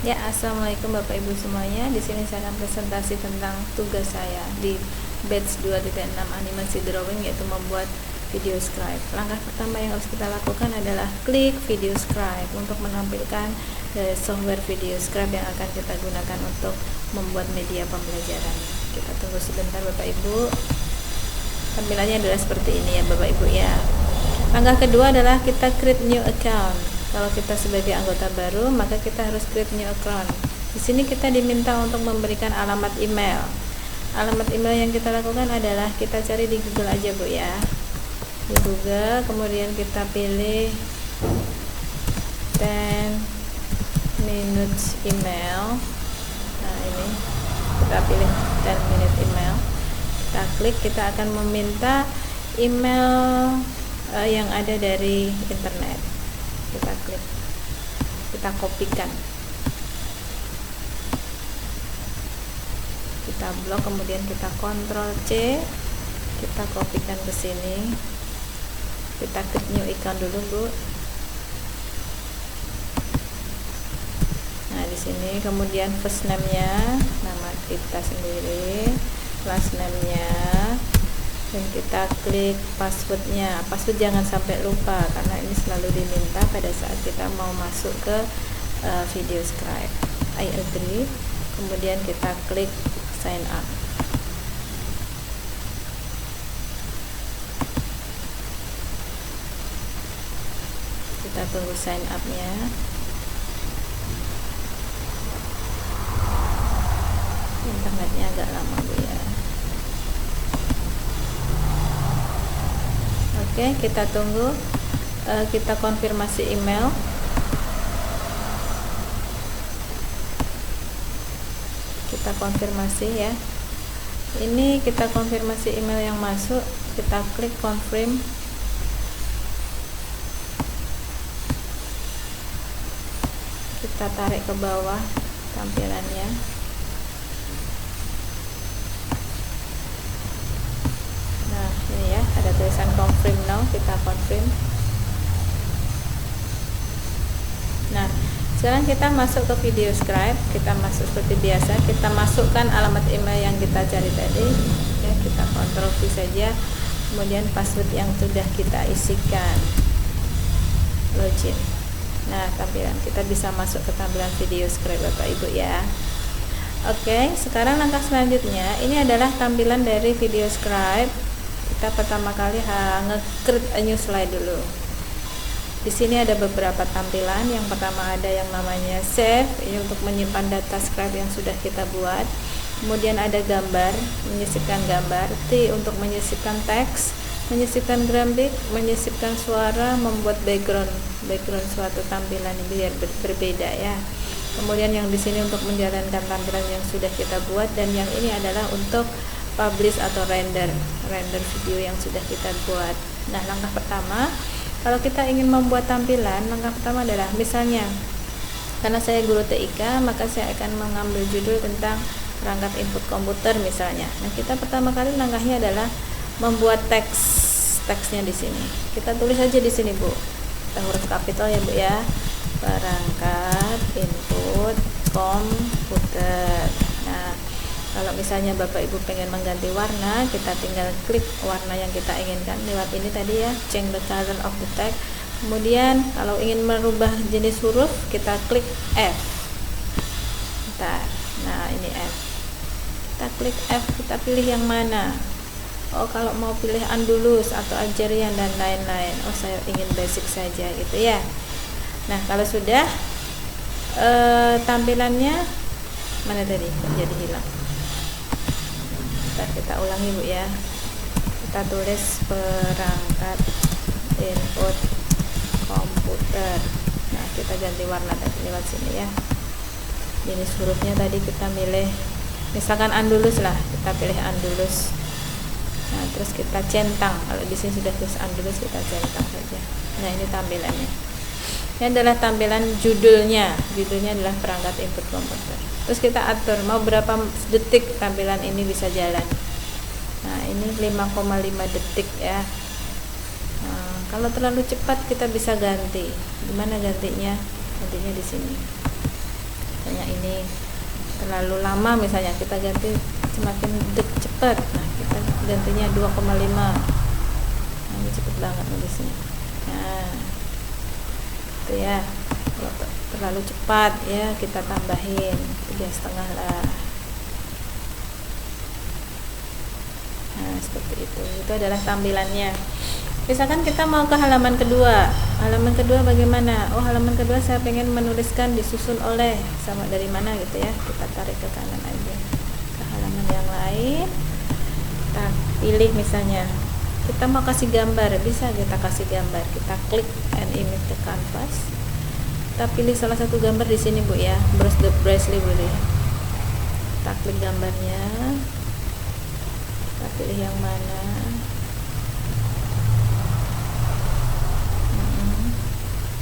Ya, assalamualaikum Bapak Ibu semuanya. Di sini saya akan presentasi tentang tugas saya di batch 2.6 animasi drawing, yaitu membuat video scribe. Langkah pertama yang harus kita lakukan adalah klik video scribe untuk menampilkan software video scribe yang akan kita gunakan untuk membuat media pembelajaran. Kita tunggu sebentar Bapak Ibu. Tampilannya adalah seperti ini ya Bapak Ibu ya. Langkah kedua adalah kita create new account. Kalau kita sebagai anggota baru, maka kita harus create new account. Di sini kita diminta untuk memberikan alamat email. Alamat email yang kita lakukan adalah kita cari di Google aja Bu ya. Di Google, kemudian kita pilih 10 minutes email. Nah, ini kita pilih 10 minute email. Kita klik, kita akan meminta email yang ada dari internet. Kita klik, kita kopikan, kita blok, kemudian kita Ctrl C, kita kopikan ke sini, kita klik new account dulu Bu. Nah di sini kemudian first name-nya nama kita sendiri, last name-nya, dan kita klik passwordnya. Password jangan sampai lupa karena ini selalu diminta pada saat kita mau masuk ke video scribe. I agree. Kemudian kita klik sign up. Kita tunggu sign up-nya. Internetnya agak lama Bu ya. Oke, kita tunggu, kita konfirmasi email. Kita konfirmasi ya. Ini kita konfirmasi email yang masuk, kita klik confirm. Kita tarik ke bawah tampilannya. Ini ya, ada tulisan confirm now, kita confirm. Nah, sekarang kita masuk ke video scribe. Kita masuk seperti biasa, kita masukkan alamat email yang kita cari tadi ya, kita Ctrl V saja, kemudian password yang sudah kita isikan, login. Nah, tampilan kita bisa masuk ke tampilan video scribe Bapak Ibu ya. Oke, sekarang langkah selanjutnya ini adalah tampilan dari video scribe. Kita pertama kali nge-create a new slide dulu. Di sini ada beberapa tampilan. Yang pertama ada yang namanya save, ini untuk menyimpan data scribe yang sudah kita buat. Kemudian ada gambar, menyisipkan gambar. T untuk menyisipkan teks, menyisipkan grafik, menyisipkan suara, membuat background suatu tampilan biar berbeda ya. Kemudian yang di sini untuk menjalankan tampilan yang sudah kita buat, dan yang ini adalah untuk publish atau render video yang sudah kita buat. Nah, langkah pertama kalau kita ingin membuat tampilan, langkah pertama adalah misalnya karena saya guru TIK, maka saya akan mengambil judul tentang perangkat input komputer misalnya. Nah, kita pertama kali langkahnya adalah membuat teksnya di sini. Kita tulis aja di sini Bu, kita huruf kapital ya Bu ya, perangkat input komputer. Nah, kalau misalnya Bapak Ibu pengen mengganti warna, kita tinggal klik warna yang kita inginkan lewat ini tadi ya, change the color of the text. Kemudian kalau ingin merubah jenis huruf, kita klik F. Bentar. Nah, ini F. Kita klik F, kita pilih yang mana? Oh, kalau mau pilih Andulus atau Algerian dan lain-lain. Oh, saya ingin basic saja gitu ya. Nah, kalau sudah tampilannya mana tadi? Jadi hilang. Kita ulangi Bu ya. Kita tulis perangkat input komputer. Nah, kita ganti warna tadi lewat sini ya. Jenis hurufnya tadi kita milih misalkan Andulus lah, kita pilih Andulus. Nah, terus kita centang. Kalau di sini sudah tulis Andulus, kita centang saja. Nah, ini tampilannya. Ini adalah tampilan judulnya. Judulnya adalah perangkat input komputer. Terus kita atur mau berapa detik tampilan ini bisa jalan. Nah, ini 5,5 detik ya. Nah, kalau terlalu cepat kita bisa ganti. Gimana gantinya? Gantinya di sini. Hanya ini terlalu lama, misalnya kita ganti semakin cepat, nah kita gantinya 2,5. Nah, ini cepet banget nulisnya. Nah itu ya, kalau terlalu cepat ya kita tambahin 3,5 lah. Nah seperti itu adalah tampilannya. Misalkan kita mau ke halaman kedua. Halaman kedua bagaimana? Oh, halaman kedua saya pengen menuliskan disusun oleh, sama dari mana gitu ya. Kita tarik ke kanan aja. Ke halaman yang lain. Kita pilih misalnya. Kita mau kasih gambar, bisa kita kasih gambar. Kita klik and image the canvas. Kita pilih salah satu gambar di sini, Bu ya. Browse the brightly boleh. Kita klik gambarnya. Kita pilih yang mana.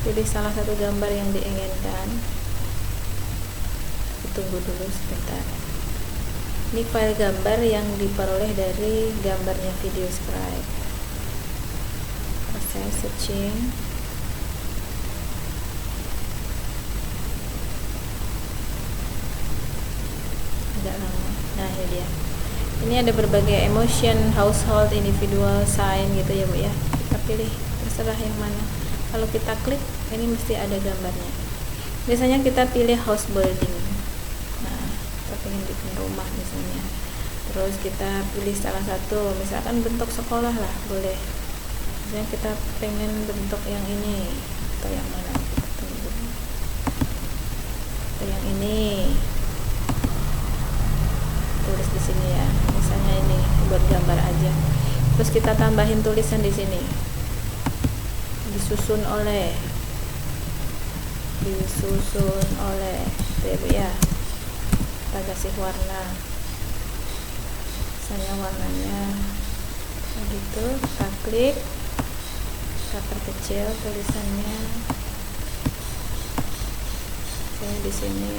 Pilih salah satu gambar yang diinginkan. Tunggu dulu sebentar. Ini file gambar yang diperoleh dari gambarnya video scribe. Proses searching. Agak lama. Nah ini dia. Ini ada berbagai emotion, household, individual, sign gitu ya Bu ya. Kita pilih terserah yang mana. Kalau kita klik, ini mesti ada gambarnya. Biasanya kita pilih house building. Nah, kita pengen bikin rumah misalnya. Terus kita pilih salah satu, misalkan bentuk sekolah lah, boleh. Misalnya kita pengen bentuk yang ini atau yang mana? Kita tunggu. Atau yang ini. Tulis di sini ya. Misalnya ini buat gambar aja. Terus kita tambahin tulisan di sini. Disusun oleh itu ya, kita kasih warna, misalnya warnanya begitu. Kita klik, kita perkecil tulisannya kayak di sini.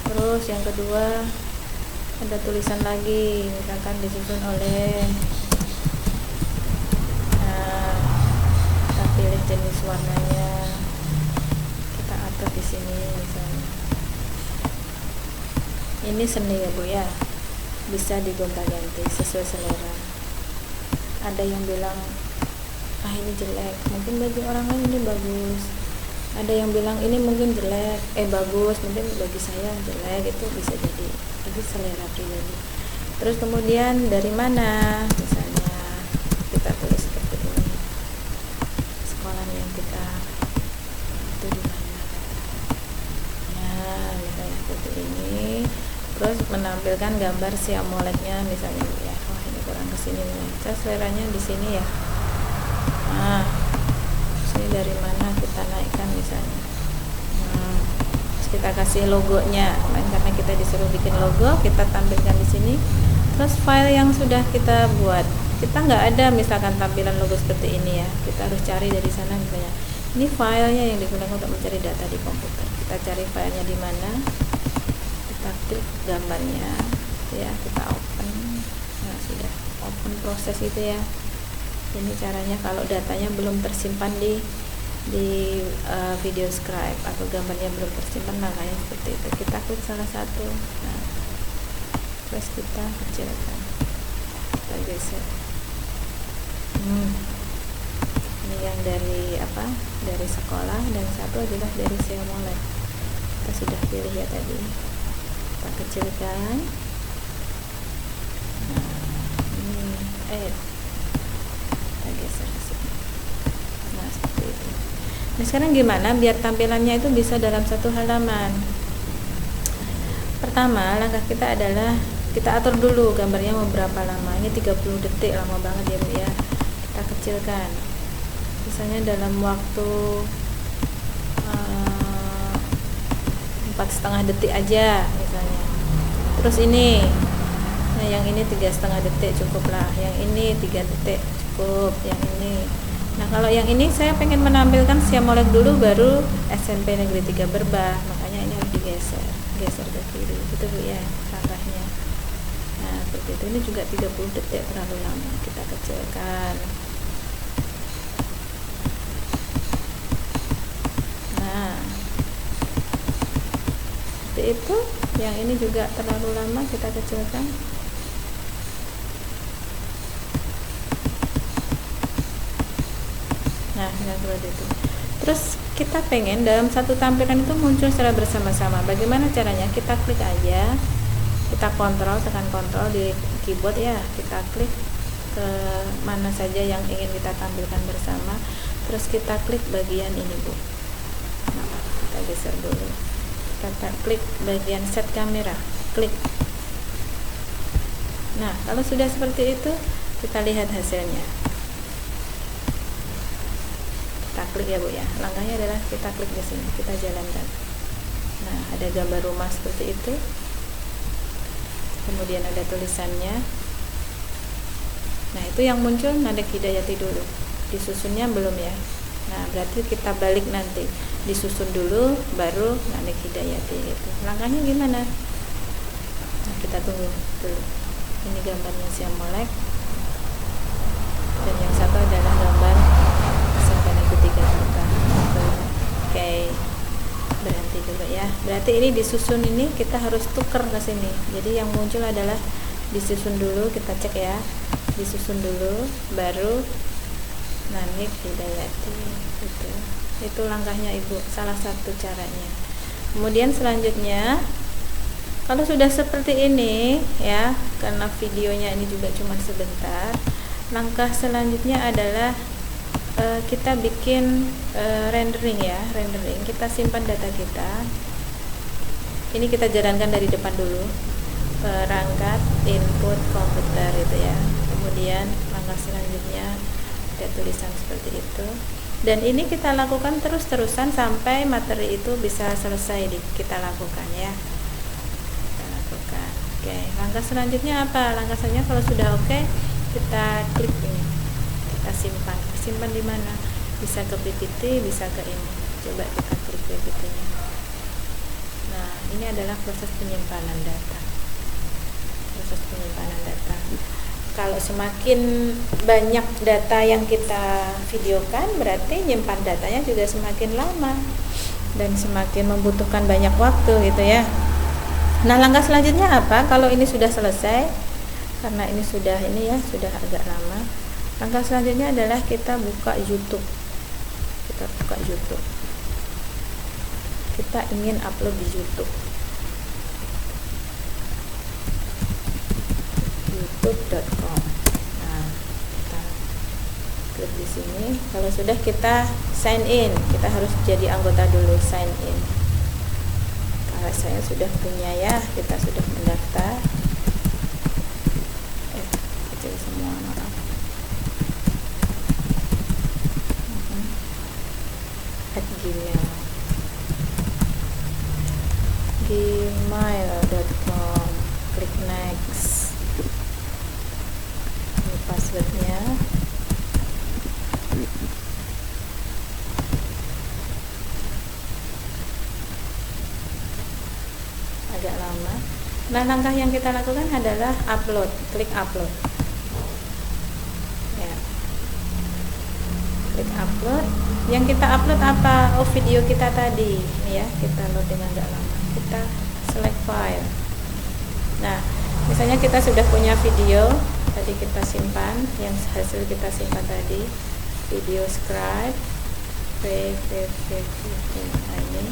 Terus yang kedua ada tulisan lagi, misalkan disusun oleh. Pilih jenis warnanya, kita atur di sini misalnya. Ini seni ya Bu ya, bisa digonta-ganti sesuai selera. Ada yang bilang ini jelek, mungkin bagi orang lain ini bagus. Ada yang bilang ini mungkin jelek, bagus, mungkin bagi saya jelek. Itu bisa jadi selera pribadi. Terus kemudian dari mana, misalnya kita tulis seperti ini. Sekolah yang kita itu di mana? Nah, misalnya seperti ini. Terus menampilkan gambar si AMOLED-nya misalnya ya. Oh, ini kurang kesini nih. Saya seleranya di sini ya. Nah, sini dari mana kita naikkan misalnya. Terus kita kasih logonya. Karena kita disuruh bikin logo, kita tampilkan di sini. Terus file yang sudah kita buat. Kita nggak ada misalkan tampilan logo seperti ini ya, kita harus cari dari sana. Misalnya ini filenya yang digunakan untuk mencari data di komputer, kita cari filenya di mana, kita klik gambarnya ya, kita open. Nah sudah open proses itu ya. Ini caranya kalau datanya belum tersimpan di video scribe atau gambarnya belum tersimpan, makanya seperti itu. Kita klik salah satu, nah terus kita kecilkan, kita geser. Ini yang dari apa? Dari sekolah, dan satu adalah dari si AMOLED. Kita sudah pilih ya tadi. Kita kecilkan. Nah, ini kita geser ke sini. Nah, seperti itu. Nah, sekarang gimana biar tampilannya itu bisa dalam satu halaman? Pertama, langkah kita adalah kita atur dulu gambarnya mau berapa lama. Ini 30 detik, lama banget ya Bu ya. Kita kecilkan, misalnya dalam waktu 4,5 detik aja misalnya. Terus ini, nah yang ini 3,5 detik cukup lah, yang ini 3 detik cukup, yang ini. Nah kalau yang ini saya pengen menampilkan si AMOLED dulu, baru SMP Negeri 3 Berbah, makanya ini harus digeser ke kiri gitu Bu ya langkahnya. Nah seperti itu. Ini juga 30 detik terlalu lama, kita kecilkan. Nah seperti itu. Yang ini juga terlalu lama, kita kecilkan. Nah, seperti itu. Terus kita pengen dalam satu tampilan itu muncul secara bersama-sama. Bagaimana caranya? Kita klik aja, kita kontrol, tekan kontrol di keyboard ya, kita klik ke mana saja yang ingin kita tampilkan bersama. Terus kita klik bagian ini, Bu. Nah, kita geser dulu. Kita klik bagian set kamera, klik. Nah, kalau sudah seperti itu, kita lihat hasilnya. Kita klik ya, Bu ya. Langkahnya adalah kita klik di sini, kita jalankan. Nah, ada gambar rumah seperti itu. Kemudian ada tulisannya. Nah, itu yang muncul Nadek Hidayati dulu. Disusunnya belum ya. Nah, berarti kita balik nanti. Disusun dulu baru Nadek Hidayati itu. Langkahnya gimana? Nah, kita tunggu dulu. Ini gambarnya Siam Molek. Dan yang satu adalah gambar Simpan Ikuti Kita. Oke. Berhenti dulu ya. Berarti ini disusun, ini kita harus tuker ke sini. Jadi yang muncul adalah disusun dulu, kita cek ya. Disusun dulu baru Nadek Hidayati gitu. Itu langkahnya Ibu, salah satu caranya. Kemudian selanjutnya, kalau sudah seperti ini ya, karena videonya ini juga cuma sebentar, langkah selanjutnya adalah kita bikin rendering ya, rendering. Kita simpan data kita. Ini kita jalankan dari depan dulu. Perangkat input komputer itu ya. Kemudian langkah selanjutnya ada tulisan seperti itu. Dan ini kita lakukan terus-terusan sampai materi itu bisa selesai kita lakukan ya. Kita lakukan. Oke, langkah selanjutnya apa? Langkah selanjutnya kalau sudah oke, kita klik ini. Kita simpan. Simpan di mana? Bisa ke PPT, bisa ke ini. Coba kita klik PPT-nya. Nah, ini adalah proses penyimpanan data. Proses penyimpanan data. Kalau semakin banyak data yang kita videokan, berarti nyimpan datanya juga semakin lama dan semakin membutuhkan banyak waktu gitu ya. Nah, langkah selanjutnya apa? Kalau ini sudah selesai, karena ini sudah sudah agak lama. Langkah selanjutnya adalah kita buka YouTube. Kita buka YouTube. Kita ingin upload di YouTube. youtube.com. Nah, kita klik di sini. Kalau sudah, kita sign in. Kita harus jadi anggota dulu, sign in. Kalau saya sudah punya ya, kita sudah mendaftar. Kecil semua, maaf. gmail.com. Klik next. Ini passwordnya. Agak lama. Nah, langkah yang kita lakukan adalah upload. Klik upload ya. Klik upload. Yang kita upload apa? Oh, video kita tadi ini ya. Kita loading agak lama. Kita select file. Nah, misalnya kita sudah punya video tadi, kita simpan yang hasil kita simpan tadi, video scribe nah ini.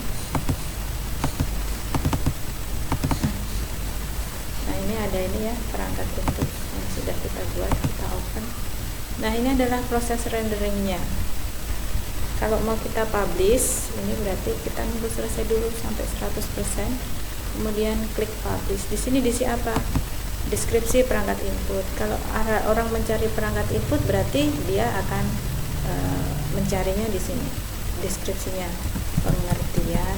Nah, ini ada ini ya, perangkat input yang sudah kita buat, kita open. Nah, ini adalah proses renderingnya. Kalau mau kita publish, ini berarti kita nunggu selesai dulu sampai 100%. Kemudian klik publish. Di sini diisi apa? Deskripsi perangkat input. Kalau orang mencari perangkat input, berarti dia akan mencarinya di sini. Deskripsinya, pengertian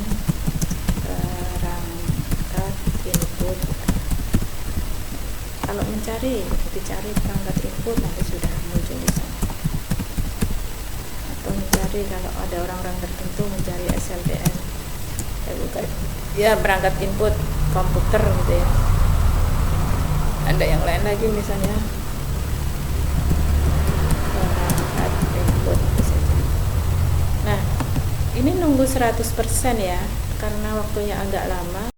perangkat input. Kalau dicari perangkat input, nanti sudah muncul di sana. Atau mencari, kalau ada orang-orang tertentu mencari SLDN, bukan ya, perangkat input komputer gitu ya. Ada yang lain lagi, misalnya perangkat input saja. Nah, ini nunggu 100% ya, karena waktunya agak lama.